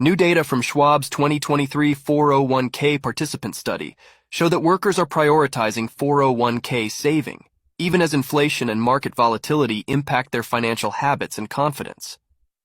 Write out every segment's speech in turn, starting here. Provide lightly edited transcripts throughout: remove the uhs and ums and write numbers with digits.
New data from Schwab's 2023 401k participant study show that workers are prioritizing 401k saving, even as inflation and market volatility impact their financial habits and confidence.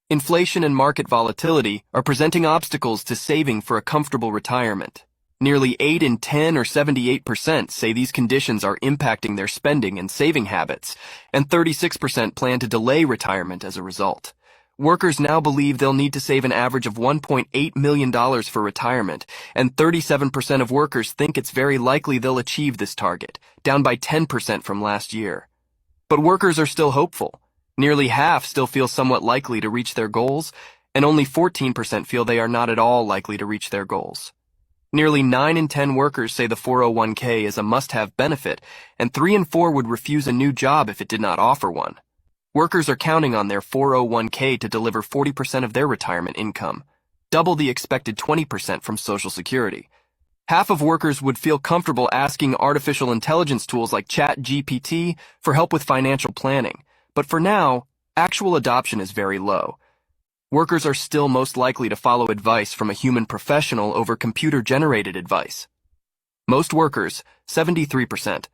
Inflation and market volatility are presenting obstacles to saving for a comfortable retirement. Nearly 8 in 10 or 78% say these conditions are impacting their spending and saving habits, and 36% plan to delay retirement as a result. Workers now believe they'll need to save an average of $1.8 million for retirement, and 37% of workers think it's very likely they'll achieve this target, down by 10% from last year. But workers are still hopeful. Nearly half still feel somewhat likely to reach their goals, and only 14% feel they are not at all likely to reach their goals. Nearly 9 in 10 workers say the 401k is a must-have benefit, and 3 in 4 would refuse a new job if it did not offer one. Workers are counting on their 401k to deliver 40% of their retirement income, double the expected 20% from Social Security. Half of workers would feel comfortable asking artificial intelligence tools like ChatGPT for help with financial planning, but for now, actual adoption is very low. Workers are still most likely to follow advice from a human professional over computer-generated advice. Most workers, 73%,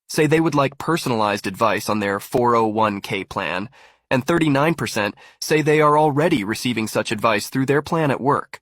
say they would like personalized advice on their 401k plan, and 39% say they are already receiving such advice through their plan at work.